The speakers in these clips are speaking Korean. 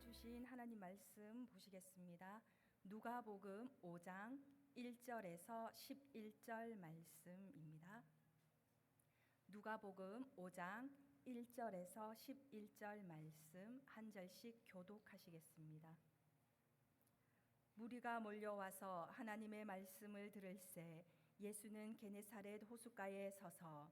주신 하나님 말씀 보시겠습니다. 누가복음 5장 1절에서 11절 말씀입니다. 누가복음 5장 1절에서 11절 말씀 한 절씩 교독하시겠습니다. 무리가 몰려와서 하나님의 말씀을 들을새 예수는 게네사렛 호숫가에 서서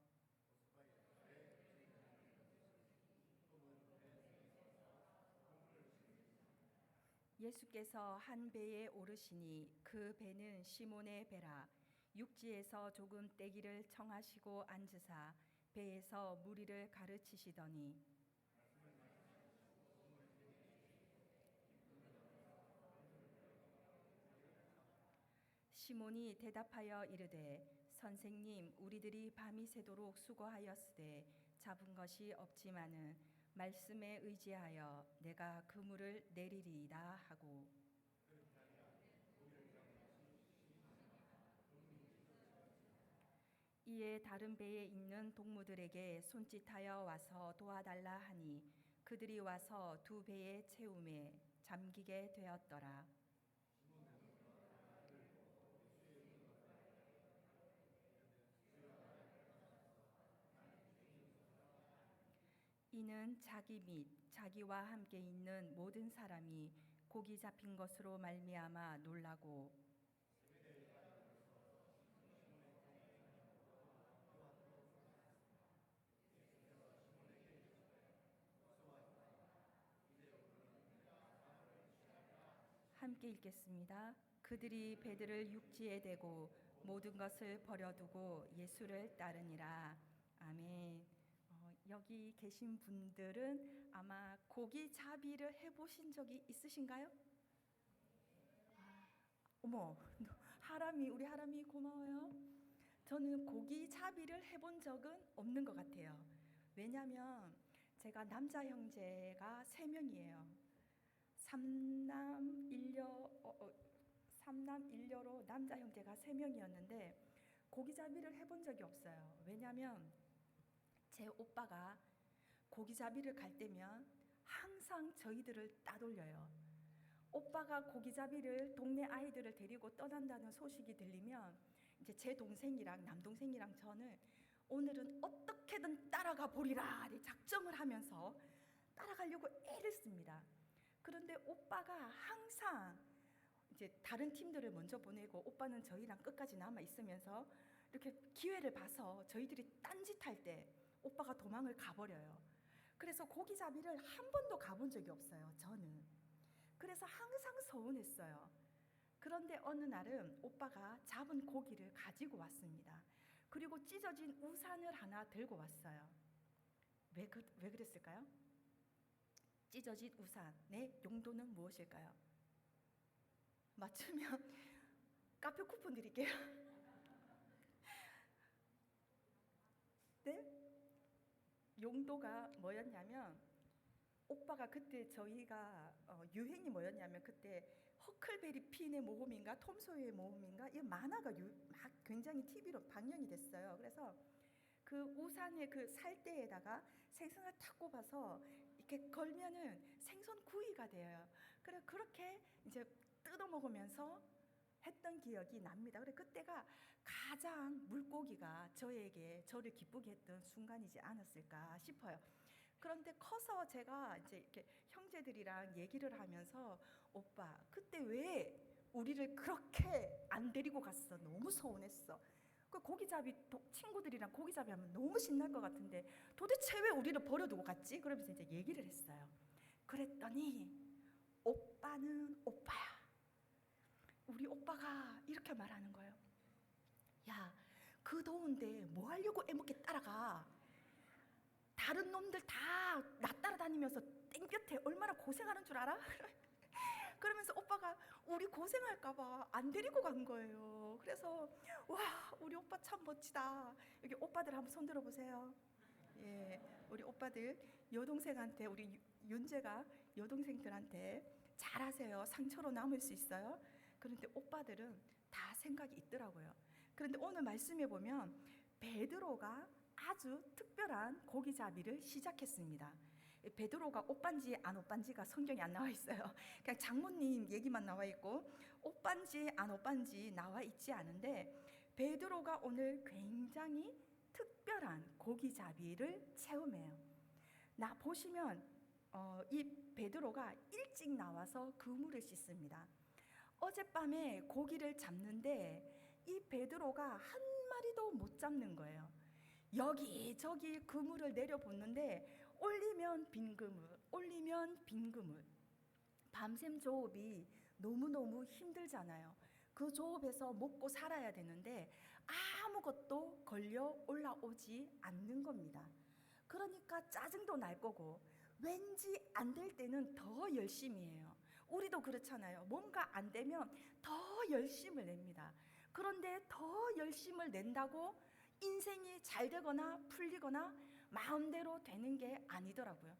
예수께서 한 배에 오르시니 그 배는 시몬의 배라. 육지에서 조금 떼기를 청하시고 앉으사 배에서 무리를 가르치시더니 시몬이 대답하여 이르되 선생님, 우리들이 밤이 새도록 수고하였으되 잡은 것이 없지만은 말씀에 의지하여 내가 그물을 내리리이다 하고 이에 다른 배에 있는 동무들에게 손짓하여 와서 도와달라 하니 그들이 와서 두 배의 채움에 잠기게 되었더라. 이는 자기 및 자기와 함께 있는 모든 사람이 고기 잡힌 것으로 말미암아 놀라고 함께 읽겠습니다. 그들이 배들을 육지에 대고 모든 것을 버려두고 예수를 따르니라. 아멘. 여기 계신 분들은 아마 고기잡이를 해보신 적이 있으신가요? 어머, 우리 하람이 고마워요. 저는 고기잡이를 해본 적은 없는 것 같아요. 왜냐하면 제가 남자 형제가 3명이에요. 삼남 일녀로 남자 형제가 3명이었는데 고기잡이를 해본 적이 없어요. 왜냐하면 제 오빠가 고기잡이를 갈 때면 항상 저희들을 따돌려요. 오빠가 고기잡이를 동네 아이들을 데리고 떠난다는 소식이 들리면 이제 제 동생이랑 남동생이랑 저는 오늘은 어떻게든 따라가 보리라 작정을 하면서 따라가려고 애를 씁니다. 그런데 오빠가 항상 이제 다른 팀들을 먼저 보내고 오빠는 저희랑 끝까지 남아 있으면서 이렇게 기회를 봐서 저희들이 딴짓할 때 오빠가 도망을 가버려요. 그래서 고기잡이를 한 번도 가본 적이 없어요, 저는. 그래서 항상 서운했어요. 그런데 어느 날은 오빠가 잡은 고기를 가지고 왔습니다. 그리고 찢어진 우산을 하나 들고 왔어요. 왜 그랬을까요? 찢어진 우산의 용도는 무엇일까요? 맞추면 카페 쿠폰 드릴게요. 네? 용도가 뭐였냐면 오빠가 그때 저희가 유행이 뭐였냐면 그때 허클베리 핀의 모험인가 톰소의 모험인가 이 만화가 막 굉장히 TV로 방영이 됐어요. 그래서 그 우산의 그 살대에다가 생선을 탁 꼽아서 이렇게 걸면은 생선 구이가 돼요. 그래 그렇게 이제 뜯어 먹으면서 했던 기억이 납니다. 그래 그때가 가장 물고기가 저를 기쁘게 했던 순간이지 않았을까 싶어요. 그런데 커서 제가 이제 이렇게 형제들이랑 얘기를 하면서 오빠 그때 왜 우리를 그렇게 안 데리고 갔어? 너무 서운했어. 그 고기잡이 친구들이랑 고기잡이 하면 너무 신날 것 같은데 도대체 왜 우리를 버려두고 갔지? 그러면서 이제 얘기를 했어요. 그랬더니 오빠는 오빠야. 우리 오빠가 이렇게 말하는 거예요. 야, 그 더운데 뭐 하려고 애먹게 따라가? 다른 놈들 다 나 따라다니면서 땡볕에 얼마나 고생하는 줄 알아? 그러면서 오빠가 우리 고생할까봐 안 데리고 간 거예요. 그래서 와, 우리 오빠 참 멋지다. 여기 오빠들 한번 손 들어보세요. 예, 우리 오빠들 여동생한테 우리 윤재가 여동생들한테 잘하세요. 상처로 남을 수 있어요. 그런데 오빠들은 다 생각이 있더라고요. 그런데 오늘 말씀에 보면 베드로가 아주 특별한 고기잡이를 시작했습니다. 베드로가 옷반지 안 옷반지가 성경에 안 나와 있어요. 그냥 장모님 얘기만 나와 있고 옷반지 안 옷반지 나와 있지 않은데, 베드로가 오늘 굉장히 특별한 고기잡이를 체험해요. 나 보시면 이 베드로가 일찍 나와서 그물을 씻습니다. 어젯밤에 고기를 잡는데 이 베드로가 한 마리도 못 잡는 거예요. 여기저기 그물을 내려보는데 올리면 빈 그물, 올리면 빈 그물. 밤샘 조업이 너무너무 힘들잖아요. 그 조업에서 먹고 살아야 되는데 아무것도 걸려 올라오지 않는 겁니다. 그러니까 짜증도 날 거고, 왠지 안 될 때는 더 열심히 해요. 우리도 그렇잖아요. 뭔가 안 되면 더 열심을 냅니다. 그런데 더 열심을 낸다고 인생이 잘 되거나 풀리거나 마음대로 되는 게 아니더라고요.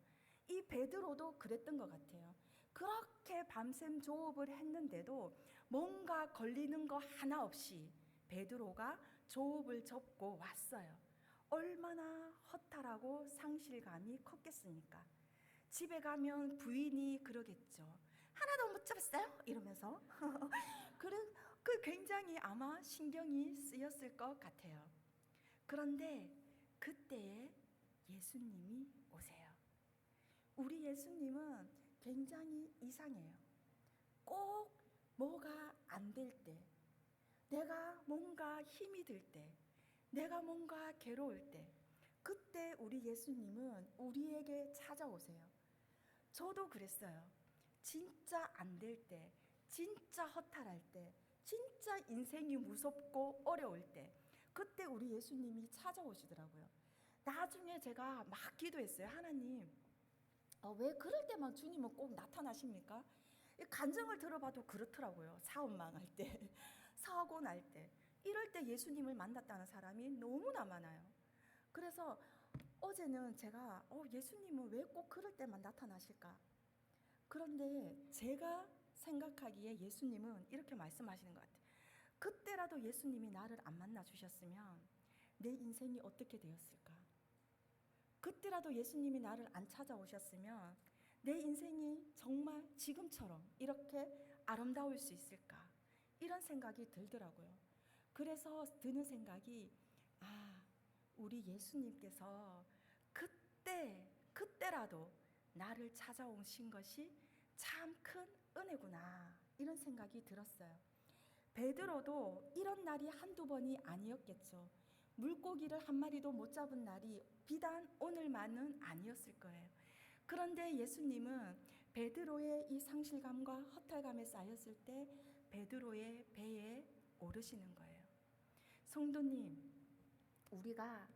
이 베드로도 그랬던 것 같아요. 그렇게 밤샘 조업을 했는데도 뭔가 걸리는 거 하나 없이 베드로가 조업을 접고 왔어요. 얼마나 허탈하고 상실감이 컸겠습니까? 집에 가면 부인이 그러겠죠. 하나도 못 잡았어요? 이러면서. 그 굉장히 아마 신경이 쓰였을 것 같아요. 그런데 그때에 예수님이 오세요. 우리 예수님은 굉장히 이상해요. 꼭 뭐가 안 될 때, 내가 뭔가 힘이 들 때, 내가 뭔가 괴로울 때, 그때 우리 예수님은 우리에게 찾아오세요. 저도 그랬어요. 진짜 안 될 때, 진짜 허탈할 때, 진짜 인생이 무섭고 어려울 때, 그때 우리 예수님이 찾아오시더라고요. 나중에 제가 막 기도했어요. 하나님, 왜 그럴 때만 주님은 꼭 나타나십니까? 간증을 들어봐도 그렇더라고요. 사업 망할 때, 사고 날 때, 이럴 때 예수님을 만났다는 사람이 너무나 많아요. 그래서 어제는 제가 예수님은 왜 꼭 그럴 때만 나타나실까? 그런데 제가 생각하기에 예수님은 이렇게 말씀하시는 것 같아요. 그때라도 예수님이 나를 안 만나 주셨으면 내 인생이 어떻게 되었을까? 그때라도 예수님이 나를 안 찾아오셨으면 내 인생이 정말 지금처럼 이렇게 아름다울 수 있을까? 이런 생각이 들더라고요. 그래서 드는 생각이, 우리 예수님께서 그때라도 나를 찾아오신 것이 참 큰 은혜구나, 이런 생각이 들었어요. 베드로도 이런 날이 한두 번이 아니었겠죠. 물고기를 한 마리도 못 잡은 날이 비단 오늘만은 아니었을 거예요. 그런데 예수님은 베드로의 이 상실감과 허탈감에 쌓였을 때 베드로의 배에 오르시는 거예요. 성도님, 우리가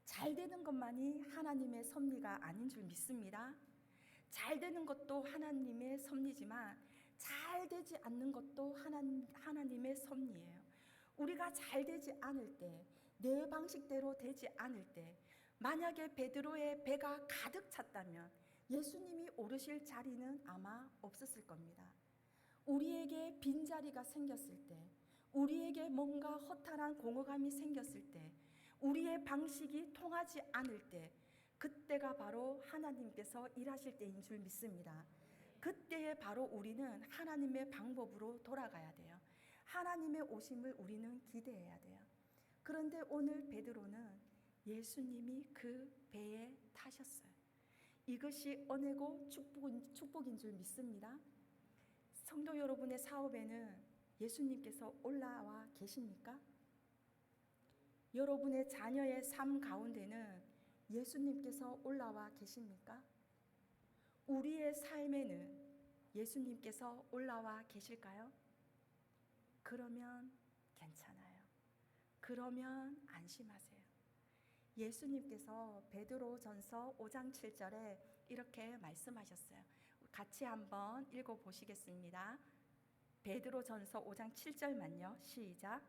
잘 되는 것만이 하나님의 섭리가 아닌 줄 믿습니다. 잘 되는 것도 하나님의 섭리지만 잘 되지 않는 것도 하나님의 섭리예요. 우리가 잘 되지 않을 때, 내 방식대로 되지 않을 때, 만약에 베드로의 배가 가득 찼다면 예수님이 오르실 자리는 아마 없었을 겁니다. 우리에게 빈자리가 생겼을 때, 우리에게 뭔가 허탈한 공허감이 생겼을 때, 우리의 방식이 통하지 않을 때, 그때가 바로 하나님께서 일하실 때인 줄 믿습니다. 그때에 바로 우리는 하나님의 방법으로 돌아가야 돼요. 하나님의 오심을 우리는 기대해야 돼요. 그런데 오늘 베드로는 예수님이 그 배에 타셨어요. 이것이 은혜고 축복인 줄 믿습니다. 성도 여러분의 사업에는 예수님께서 올라와 계십니까? 여러분의 자녀의 삶 가운데는 예수님께서 올라와 계십니까? 우리의 삶에는 예수님께서 올라와 계실까요? 그러면 괜찮아요. 그러면 안심하세요. 예수님께서 베드로전서 5장 7절에 이렇게 말씀하셨어요. 같이 한번 읽어보시겠습니다. 베드로전서 5장 7절만요. 시작.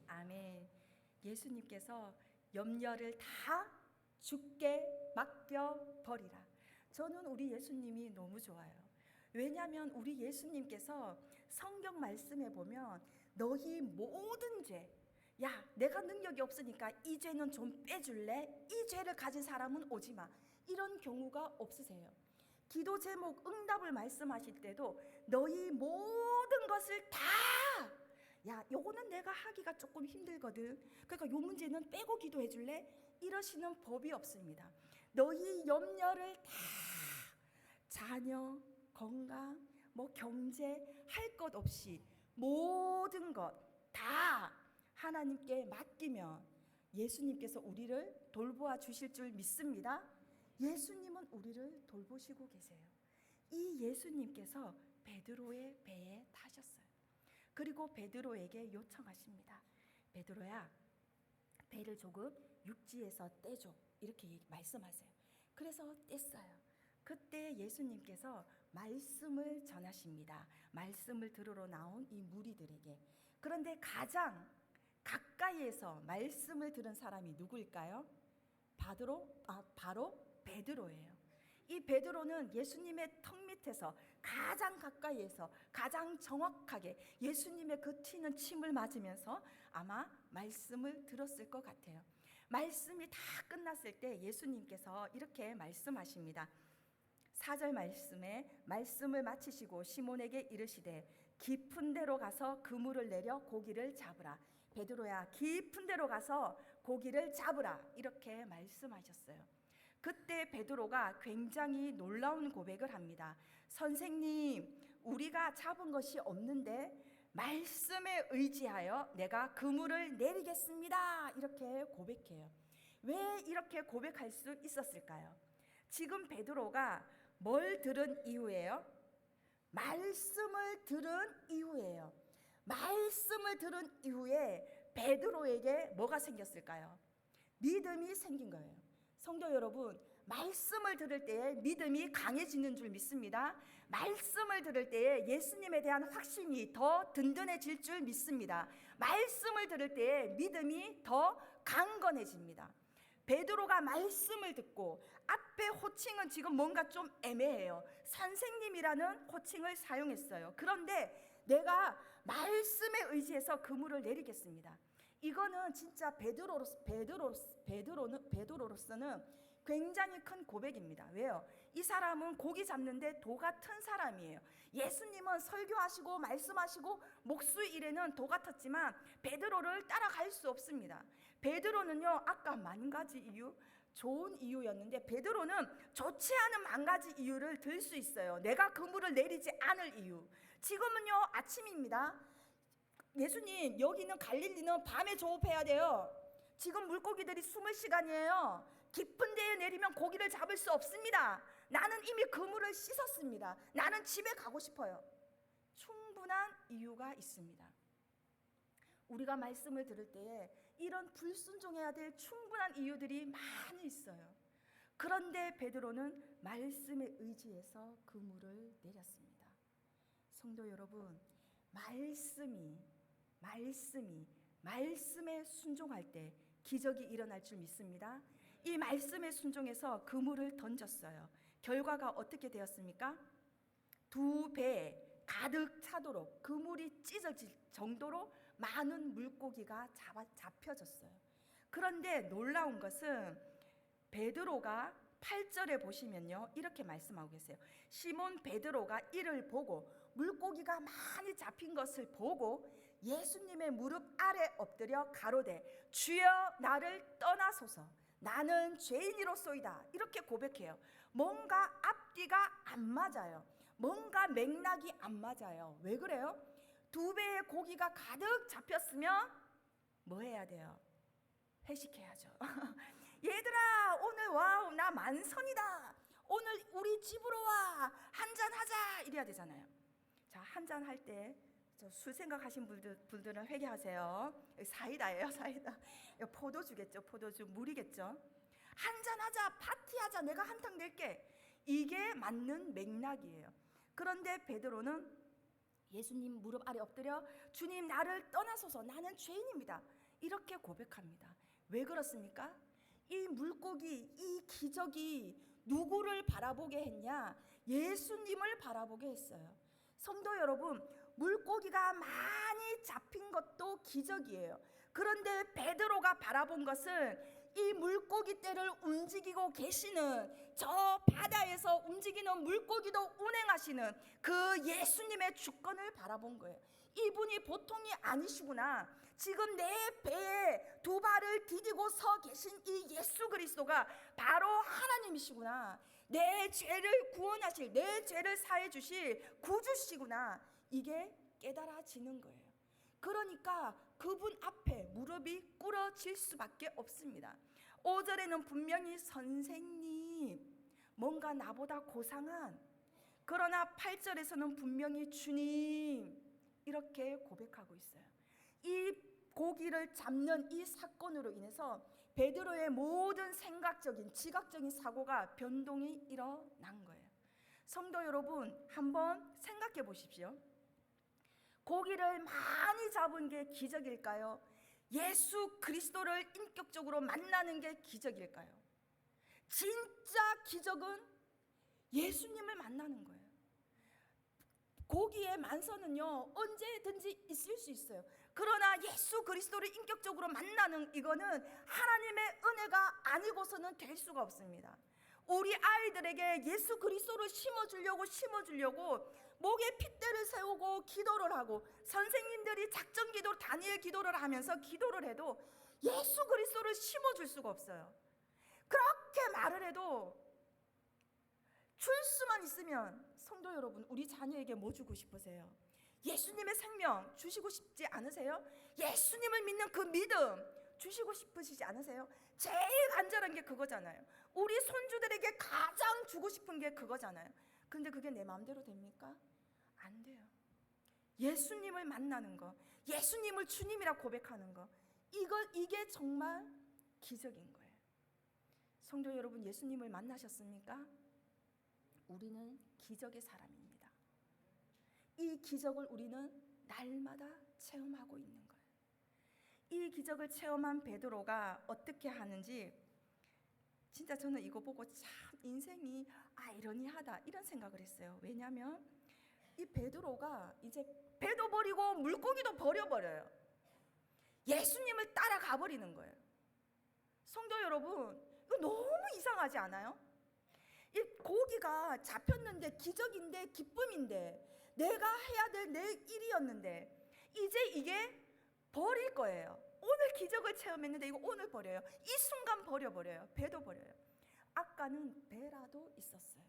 아멘. 예수님께서 염려를 다 주께 맡겨버리라. 저는 우리 예수님이 너무 좋아요. 왜냐하면 우리 예수님께서 성경 말씀에 보면 너희 모든 죄, 야, 내가 능력이 없으니까 이 죄는 좀 빼줄래? 이 죄를 가진 사람은 오지 마. 이런 경우가 없으세요. 기도 제목 응답을 말씀하실 때도 너희 모든 것을 다, 야, 요거는 내가 하기가 조금 힘들거든, 그러니까 요 문제는 빼고 기도해 줄래? 이러시는 법이 없습니다. 너희 염려를 다, 자녀, 건강, 뭐 경제, 할 것 없이 모든 것 다 하나님께 맡기면 예수님께서 우리를 돌보아 주실 줄 믿습니다. 예수님은 우리를 돌보시고 계세요. 이 예수님께서 베드로의 배에 타셨어요. 그리고 베드로에게 요청하십니다. 베드로야, 배를 조금 육지에서 떼줘, 이렇게 말씀하세요. 그래서 뗐어요. 그때 예수님께서 말씀을 전하십니다. 말씀을 들으러 나온 이 무리들에게. 그런데 가장 가까이에서 말씀을 들은 사람이 누구일까요? 바로 베드로예요. 이 베드로는 예수님의 턱 밑에서 가장 가까이에서 가장 정확하게 예수님의 그 튀는 침을 맞으면서 아마 말씀을 들었을 것 같아요. 말씀이 다 끝났을 때 예수님께서 이렇게 말씀하십니다. 4절 말씀에 말씀을 마치시고 시몬에게 이르시되 깊은 데로 가서 그물을 내려 고기를 잡으라. 베드로야, 깊은 데로 가서 고기를 잡으라, 이렇게 말씀하셨어요. 그때 베드로가 굉장히 놀라운 고백을 합니다. 선생님, 우리가 잡은 것이 없는데 말씀에 의지하여 내가 그물을 내리겠습니다, 이렇게 고백해요. 왜 이렇게 고백할 수 있었을까요? 지금 베드로가 뭘 들은 이유예요? 말씀을 들은 이유예요. 말씀을 들은 이후에 베드로에게 뭐가 생겼을까요? 믿음이 생긴 거예요. 성도 여러분, 말씀을 들을 때에 믿음이 강해지는 줄 믿습니다. 말씀을 들을 때에 예수님에 대한 확신이 더 든든해질 줄 믿습니다. 말씀을 들을 때에 믿음이 더 강건해집니다. 베드로가 말씀을 듣고, 앞에 호칭은 지금 뭔가 좀 애매해요. 선생님이라는 호칭을 사용했어요. 그런데 내가 말씀에 의지해서 그물을 내리겠습니다. 이거는 진짜 베드로로서는 굉장히 큰 고백입니다. 왜요? 이 사람은 고기 잡는데 도 같은 사람이에요. 예수님은 설교하시고 말씀하시고 목수 일에는 도 같았지만 베드로를 따라갈 수 없습니다. 베드로는요, 아까 만 가지 이유, 좋은 이유였는데 베드로는 좋지 않은 만 가지 이유를 들 수 있어요. 내가 그물을 내리지 않을 이유. 지금은요, 아침입니다. 예수님, 여기는 갈릴리는 밤에 조업해야 돼요. 지금 물고기들이 숨을 시간이에요. 깊은 데에 내리면 고기를 잡을 수 없습니다. 나는 이미 그물을 씻었습니다. 나는 집에 가고 싶어요. 충분한 이유가 있습니다. 우리가 말씀을 들을 때에 이런 불순종해야 될 충분한 이유들이 많이 있어요. 그런데 베드로는 말씀에 의지해서 그물을 내렸습니다. 성도 여러분, 말씀에 순종할 때 기적이 일어날 줄 믿습니다. 이 말씀에 순종해서 그물을 던졌어요. 결과가 어떻게 되었습니까? 2배 가득 차도록, 그물이 찢어질 정도로 많은 물고기가 잡혀졌어요. 그런데 놀라운 것은 베드로가 8절에 보시면요, 이렇게 말씀하고 계세요. 시몬 베드로가 이를 보고, 물고기가 많이 잡힌 것을 보고 예수님의 무릎 아래 엎드려 가로되 주여 나를 떠나소서, 나는 죄인이로소이다, 이렇게 고백해요. 뭔가 앞뒤가 안 맞아요. 뭔가 맥락이 안 맞아요. 왜 그래요? 2배의 고기가 가득 잡혔으면 뭐 해야 돼요? 회식해야죠. 얘들아, 오늘 와우, 나 만선이다. 오늘 우리 집으로 와, 한잔 하자, 이래야 되잖아요. 자, 한잔 할 때 술 생각하신 분들은 회개하세요. 사이다예요, 사이다. 포도주겠죠, 포도주, 물이겠죠. 한잔 하자, 파티하자, 내가 한탕 낼게. 이게 맞는 맥락이에요. 그런데 베드로는 예수님 무릎 아래 엎드려 주님, 나를 떠나소서, 나는 죄인입니다, 이렇게 고백합니다. 왜 그렇습니까? 이 물고기, 이 기적이 누구를 바라보게 했냐? 예수님을 바라보게 했어요. 성도 여러분, 물고기가 많이 잡힌 것도 기적이에요. 그런데 베드로가 바라본 것은 이 물고기 떼를 움직이고 계시는, 저 바다에서 움직이는 물고기도 운행하시는 그 예수님의 주권을 바라본 거예요. 이분이 보통이 아니시구나. 지금 내 배에 두 발을 디디고 서 계신 이 예수 그리스도가 바로 하나님이시구나. 내 죄를 구원하실, 내 죄를 사해 주실 구주시구나. 이게 깨달아지는 거예요. 그러니까 그분 앞에 무릎이 꿇어질 수밖에 없습니다. 5절에는 분명히 선생님, 뭔가 나보다 고상한, 그러나 8절에서는 분명히 주님, 이렇게 고백하고 있어요. 이 고기를 잡는 이 사건으로 인해서 베드로의 모든 생각적인, 지각적인 사고가 변동이 일어난 거예요. 성도 여러분, 한번 생각해 보십시오. 고기를 많이 잡은 게 기적일까요? 예수 그리스도를 인격적으로 만나는 게 기적일까요? 진짜 기적은 예수님을 만나는 거예요. 고기의 만선은요, 언제든지 있을 수 있어요. 그러나 예수 그리스도를 인격적으로 만나는 이거는 하나님의 은혜가 아니고서는 될 수가 없습니다. 우리 아이들에게 예수 그리스도를 심어주려고 목에 핏대를 세우고 기도를 하고, 선생님들이 작전 기도, 다니엘 기도를 하면서 기도를 해도 예수 그리스도를 심어줄 수가 없어요. 그렇게 말을 해도 줄 수만 있으면, 성도 여러분, 우리 자녀에게 뭐 주고 싶으세요? 예수님의 생명 주시고 싶지 않으세요? 예수님을 믿는 그 믿음 주시고 싶으시지 않으세요? 제일 간절한 게 그거잖아요. 우리 손주들에게 가장 주고 싶은 게 그거잖아요. 근데 그게 내 마음대로 됩니까? 안 돼요. 예수님을 만나는 거, 예수님을 주님이라 고백하는 거, 이게 정말 기적인 거예요. 성도 여러분, 예수님을 만나셨습니까? 우리는 기적의 사람입니다. 이 기적을 우리는 날마다 체험하고 있는 거예요. 이 기적을 체험한 베드로가 어떻게 하는지, 진짜 저는 이거 보고 참 인생이 아이러니하다 이런 생각을 했어요. 왜냐하면 이 베드로가 이제 배도 버리고 물고기도 버려버려요. 예수님을 따라가 버리는 거예요. 성도 여러분, 이거 너무 이상하지 않아요? 이 고기가 잡혔는데 기적인데, 기쁨인데, 내가 해야 될 내 일이었는데 이제 이게 버릴 거예요. 오늘 기적을 체험했는데 이거 오늘 버려요. 이 순간 버려버려요. 배도 버려요. 아까는 배라도 있었어요.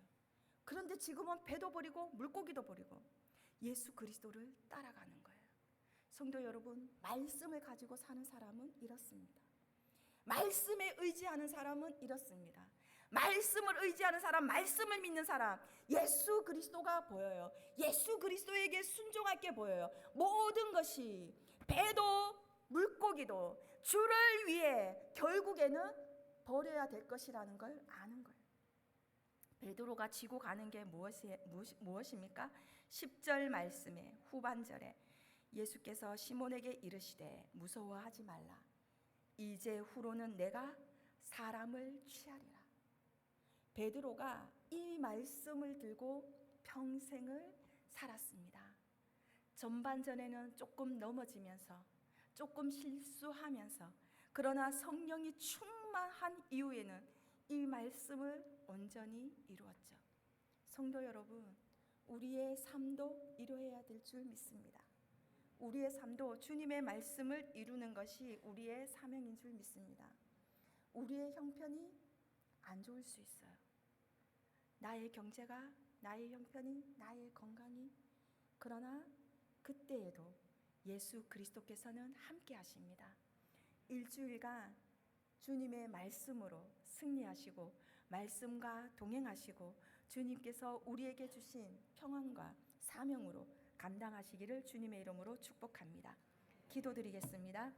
그런데 지금은 배도 버리고 물고기도 버리고 예수 그리스도를 따라가는 거예요. 성도 여러분, 말씀을 가지고 사는 사람은 이렇습니다. 말씀에 의지하는 사람은 이렇습니다. 말씀을 의지하는 사람, 말씀을 믿는 사람, 예수 그리스도가 보여요. 예수 그리스도에게 순종할 게 보여요. 모든 것이, 배도 물고기도 주를 위해 결국에는 버려야 될 것이라는 걸 아는 거예요. 베드로가 지고 가는 게 무엇입니까? 10절 말씀의 후반절에 예수께서 시몬에게 이르시되 무서워하지 말라. 이제 후로는 내가 사람을 취하리라. 베드로가 이 말씀을 들고 평생을 살았습니다. 전반전에는 조금 넘어지면서, 조금 실수하면서, 그러나 성령이 충만한 이후에는 이 말씀을 온전히 이루었죠. 성도 여러분, 우리의 삶도 이루어야 될 줄 믿습니다. 우리의 삶도 주님의 말씀을 이루는 것이 우리의 사명인 줄 믿습니다. 우리의 형편이 안 좋을 수 있어요. 나의 경제가, 나의 형편이, 나의 건강이. 그러나 그때에도 예수 그리스도께서는 함께 하십니다. 일주일간 주님의 말씀으로 승리하시고, 말씀과 동행하시고, 주님께서 우리에게 주신 평안과 사명으로 감당하시기를 주님의 이름으로 축복합니다. 기도드리겠습니다.